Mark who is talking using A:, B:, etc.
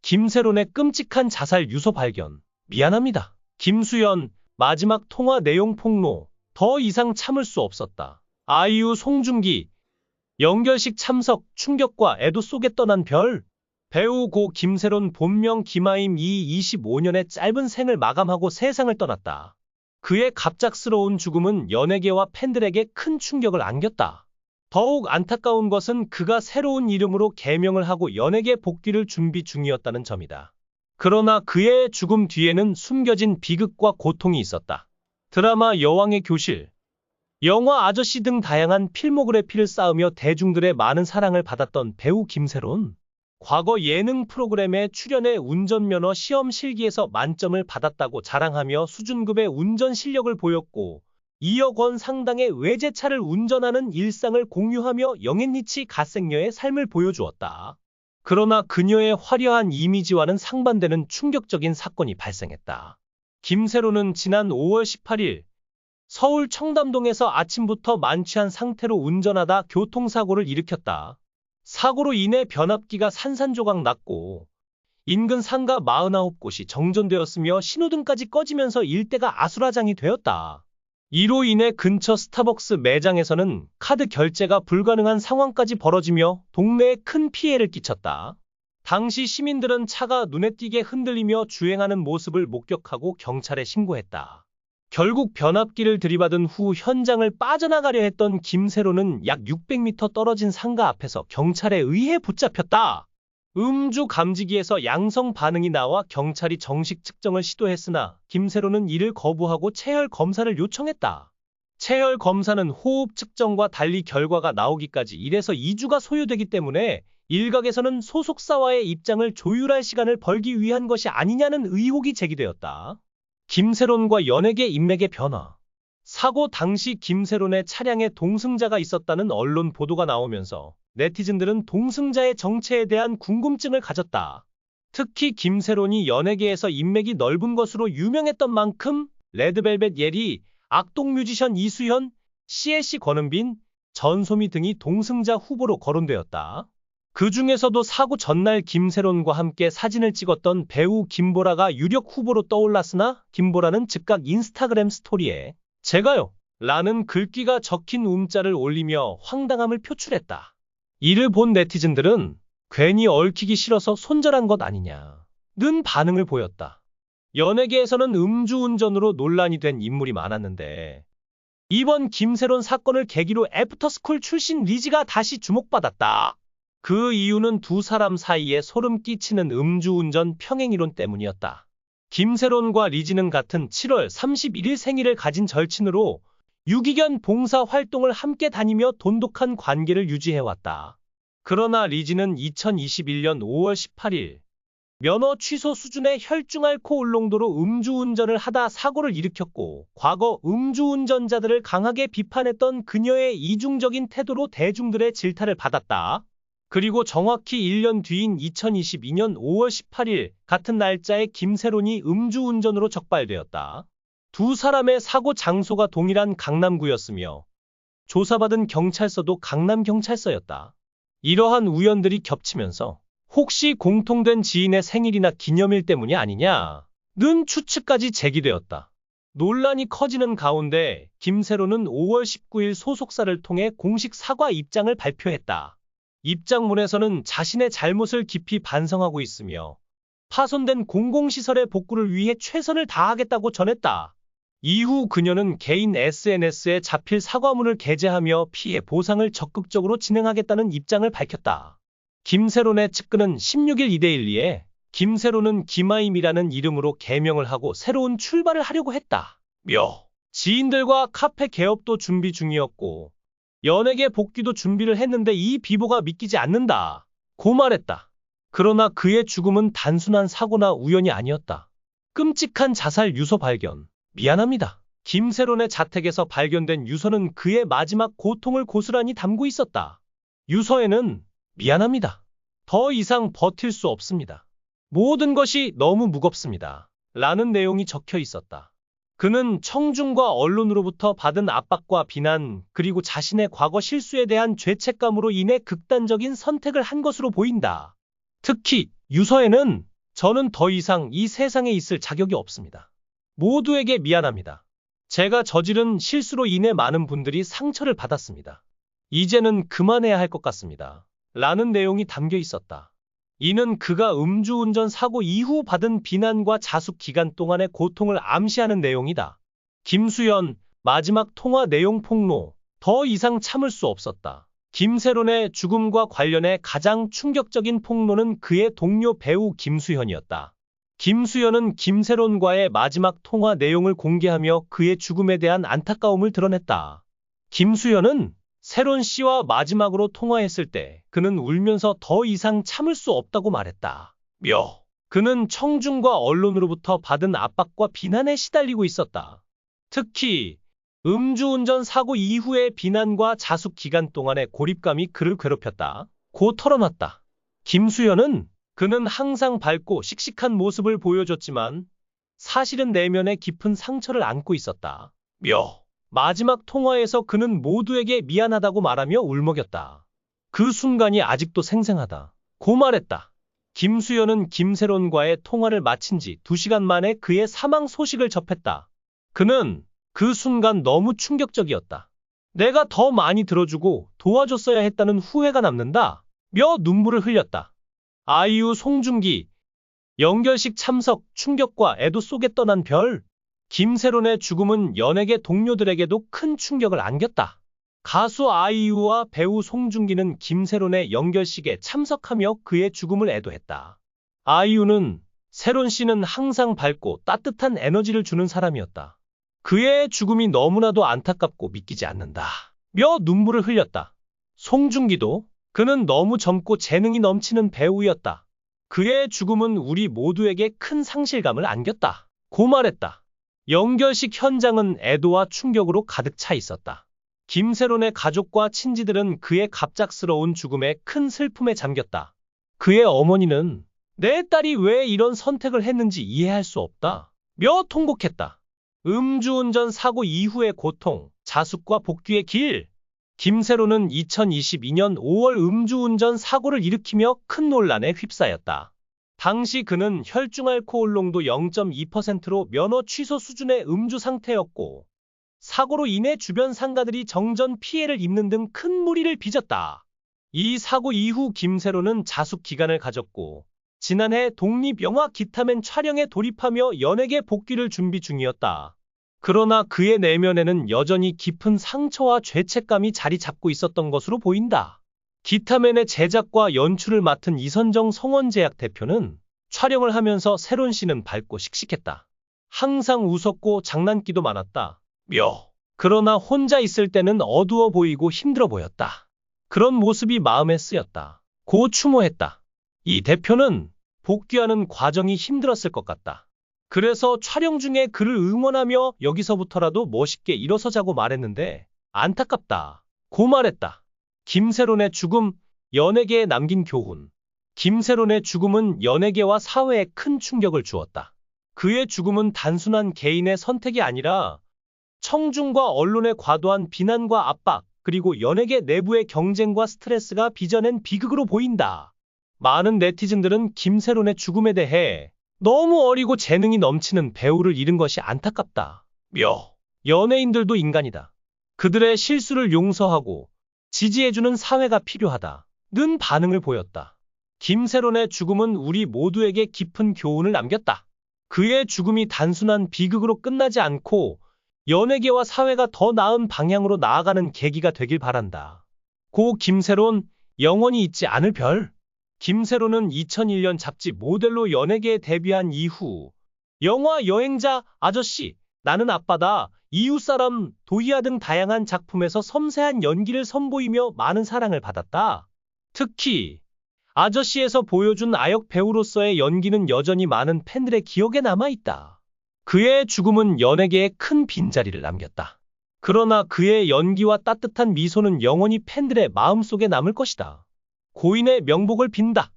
A: 김세론의 끔찍한 자살 유서 발견. 미안합니다. 김수연, 마지막 통화 내용 폭로. 더 이상 참을 수 없었다. 아이유 송중기, 연결식 참석, 충격과 애도 속에 떠난 별. 배우 고 김세론 본명 김아임 이 25년의 짧은 생을 마감하고 세상을 떠났다. 그의 갑작스러운 죽음은 연예계와 팬들에게 큰 충격을 안겼다. 더욱 안타까운 것은 그가 새로운 이름으로 개명을 하고 연예계 복귀를 준비 중이었다는 점이다. 그러나 그의 죽음 뒤에는 숨겨진 비극과 고통이 있었다. 드라마 여왕의 교실, 영화 아저씨 등 다양한 필모그래피를 쌓으며 대중들의 많은 사랑을 받았던 배우 김세론. 과거 예능 프로그램에 출연해 운전면허 시험 실기에서 만점을 받았다고 자랑하며 수준급의 운전 실력을 보였고 2억 원 상당의 외제차를 운전하는 일상을 공유하며 영앤리치 갓생녀의 삶을 보여주었다. 그러나 그녀의 화려한 이미지와는 상반되는 충격적인 사건이 발생했다. 김세론은 지난 5월 18일 서울 청담동에서 아침부터 만취한 상태로 운전하다 교통사고를 일으켰다. 사고로 인해 변압기가 산산조각 났고 인근 상가 49곳이 정전되었으며 신호등까지 꺼지면서 일대가 아수라장이 되었다. 이로 인해 근처 스타벅스 매장에서는 카드 결제가 불가능한 상황까지 벌어지며 동네에 큰 피해를 끼쳤다. 당시 시민들은 차가 눈에 띄게 흔들리며 주행하는 모습을 목격하고 경찰에 신고했다. 결국 변압기를 들이받은 후 현장을 빠져나가려 했던 김세론은 약 600m 떨어진 상가 앞에서 경찰에 의해 붙잡혔다. 음주 감지기에서 양성 반응이 나와 경찰이 정식 측정을 시도했으나 김세론은 이를 거부하고 체열 검사를 요청했다. 체열 검사는 호흡 측정과 달리 결과가 나오기까지 1에서 2주가 소요되기 때문에 일각에서는 소속사와의 입장을 조율할 시간을 벌기 위한 것이 아니냐는 의혹이 제기되었다. 김세론과 연예계 인맥의 변화. 사고 당시 김세론의 차량에 동승자가 있었다는 언론 보도가 나오면서 네티즌들은 동승자의 정체에 대한 궁금증을 가졌다. 특히 김세론이 연예계에서 인맥이 넓은 것으로 유명했던 만큼 레드벨벳 예리, 악동 뮤지션 이수현, CLC 권은빈, 전소미 등이 동승자 후보로 거론되었다. 그 중에서도 사고 전날 김세론과 함께 사진을 찍었던 배우 김보라가 유력 후보로 떠올랐으나 김보라는 즉각 인스타그램 스토리에 제가요! 라는 글귀가 적힌 움짤을 올리며 황당함을 표출했다. 이를 본 네티즌들은 괜히 얽히기 싫어서 손절한 것 아니냐는 반응을 보였다. 연예계에서는 음주운전으로 논란이 된 인물이 많았는데 이번 김세론 사건을 계기로 애프터스쿨 출신 리지가 다시 주목받았다. 그 이유는 두 사람 사이에 소름 끼치는 음주운전 평행이론 때문이었다. 김세론과 리지는 같은 7월 31일 생일을 가진 절친으로 유기견 봉사 활동을 함께 다니며 돈독한 관계를 유지해왔다. 그러나 리지는 2021년 5월 18일 면허 취소 수준의 혈중 알코올 농도로 음주운전을 하다 사고를 일으켰고 과거 음주운전자들을 강하게 비판했던 그녀의 이중적인 태도로 대중들의 질타를 받았다. 그리고 정확히 1년 뒤인 2022년 5월 18일 같은 날짜에 김세론이 음주운전으로 적발되었다. 두 사람의 사고 장소가 동일한 강남구였으며 조사받은 경찰서도 강남경찰서였다. 이러한 우연들이 겹치면서 혹시 공통된 지인의 생일이나 기념일 때문이 아니냐는 추측까지 제기되었다. 논란이 커지는 가운데 김세론은 5월 19일 소속사를 통해 공식 사과 입장을 발표했다. 입장문에서는 자신의 잘못을 깊이 반성하고 있으며 파손된 공공시설의 복구를 위해 최선을 다하겠다고 전했다. 이후 그녀는 개인 SNS에 자필 사과문을 게재하며 피해 보상을 적극적으로 진행하겠다는 입장을 밝혔다. 김세론의 측근은 16일 이데일리에 김세론은 김아임이라는 이름으로 개명을 하고 새로운 출발을 하려고 했다. 지인들과 카페 개업도 준비 중이었고 연예계 복귀도 준비를 했는데 이 비보가 믿기지 않는다. 고 말했다. 그러나 그의 죽음은 단순한 사고나 우연이 아니었다. 끔찍한 자살 유서 발견. 미안합니다. 김세론의 자택에서 발견된 유서는 그의 마지막 고통을 고스란히 담고 있었다. 유서에는 미안합니다. 더 이상 버틸 수 없습니다. 모든 것이 너무 무겁습니다. 라는 내용이 적혀 있었다. 그는 청중과 언론으로부터 받은 압박과 비난, 그리고 자신의 과거 실수에 대한 죄책감으로 인해 극단적인 선택을 한 것으로 보인다. 특히 유서에는 저는 더 이상 이 세상에 있을 자격이 없습니다. 모두에게 미안합니다. 제가 저지른 실수로 인해 많은 분들이 상처를 받았습니다. 이제는 그만해야 할 것 같습니다. 라는 내용이 담겨 있었다. 이는 그가 음주운전 사고 이후 받은 비난과 자숙 기간 동안의 고통을 암시하는 내용이다. 김수현, 마지막 통화 내용 폭로. 더 이상 참을 수 없었다. 김세론의 죽음과 관련해 가장 충격적인 폭로는 그의 동료 배우 김수현이었다. 김수현은 김세론과의 마지막 통화 내용을 공개하며 그의 죽음에 대한 안타까움을 드러냈다. 김수현은 세론 씨와 마지막으로 통화했을 때 그는 울면서 더 이상 참을 수 없다고 말했다. 그는 청중과 언론으로부터 받은 압박과 비난에 시달리고 있었다. 특히 음주운전 사고 이후의 비난과 자숙 기간 동안의 고립감이 그를 괴롭혔다. 고 털어놨다. 김수현은 그는 항상 밝고 씩씩한 모습을 보여줬지만 사실은 내면에 깊은 상처를 안고 있었다. 마지막 통화에서 그는 모두에게 미안하다고 말하며 울먹였다. 그 순간이 아직도 생생하다. 고 말했다. 김수현은 김세론과의 통화를 마친 지 2시간 만에 그의 사망 소식을 접했다. 그는 그 순간 너무 충격적이었다. 내가 더 많이 들어주고 도와줬어야 했다는 후회가 남는다. 눈물을 흘렸다. 아이유 송중기 연결식 참석 충격과 애도 속에 떠난 별. 김세론의 죽음은 연예계 동료들에게도 큰 충격을 안겼다. 가수 아이유와 배우 송중기는 김세론의 연결식에 참석하며 그의 죽음을 애도했다. 아이유는 세론 씨는 항상 밝고 따뜻한 에너지를 주는 사람이었다. 그의 죽음이 너무나도 안타깝고 믿기지 않는다. 눈물을 흘렸다. 송중기도 그는 너무 젊고 재능이 넘치는 배우였다. 그의 죽음은 우리 모두에게 큰 상실감을 안겼다. 고 말했다. 연결식 현장은 애도와 충격으로 가득 차 있었다. 김세론의 가족과 친지들은 그의 갑작스러운 죽음에 큰 슬픔에 잠겼다. 그의 어머니는 내 딸이 왜 이런 선택을 했는지 이해할 수 없다. 통곡했다. 음주운전 사고 이후의 고통, 자숙과 복귀의 길. 김세론은 2022년 5월 음주운전 사고를 일으키며 큰 논란에 휩싸였다. 당시 그는 혈중 알코올 농도 0.2%로 면허 취소 수준의 음주 상태였고 사고로 인해 주변 상가들이 정전 피해를 입는 등 큰 무리를 빚었다. 이 사고 이후 김세론은 자숙 기간을 가졌고 지난해 독립영화 기타맨 촬영에 돌입하며 연예계 복귀를 준비 중이었다. 그러나 그의 내면에는 여전히 깊은 상처와 죄책감이 자리 잡고 있었던 것으로 보인다. 기타맨의 제작과 연출을 맡은 이선정 성원제약 대표는 촬영을 하면서 세론 씨는 밝고 씩씩했다. 항상 웃었고 장난기도 많았다. 그러나 혼자 있을 때는 어두워 보이고 힘들어 보였다. 그런 모습이 마음에 쓰였다. 고 추모했다. 이 대표는 복귀하는 과정이 힘들었을 것 같다. 그래서 촬영 중에 그를 응원하며 여기서부터라도 멋있게 일어서자고 말했는데 안타깝다. 고 말했다. 김세론의 죽음, 연예계에 남긴 교훈. 김세론의 죽음은 연예계와 사회에 큰 충격을 주었다. 그의 죽음은 단순한 개인의 선택이 아니라 청중과 언론의 과도한 비난과 압박, 그리고 연예계 내부의 경쟁과 스트레스가 빚어낸 비극으로 보인다. 많은 네티즌들은 김세론의 죽음에 대해 너무 어리고 재능이 넘치는 배우를 잃은 것이 안타깝다. 연예인들도 인간이다. 그들의 실수를 용서하고 지지해주는 사회가 필요하다. 는 반응을 보였다. 김세론의 죽음은 우리 모두에게 깊은 교훈을 남겼다. 그의 죽음이 단순한 비극으로 끝나지 않고 연예계와 사회가 더 나은 방향으로 나아가는 계기가 되길 바란다. 고 김세론, 영원히 잊지 않을 별. 김세론은 2001년 잡지 모델로 연예계에 데뷔한 이후 영화 여행자, 아저씨, 나는 아빠다, 이웃사람, 도희아 등 다양한 작품에서 섬세한 연기를 선보이며 많은 사랑을 받았다. 특히 아저씨에서 보여준 아역 배우로서의 연기는 여전히 많은 팬들의 기억에 남아있다. 그의 죽음은 연예계에 큰 빈자리를 남겼다. 그러나 그의 연기와 따뜻한 미소는 영원히 팬들의 마음속에 남을 것이다. 고인의 명복을 빈다.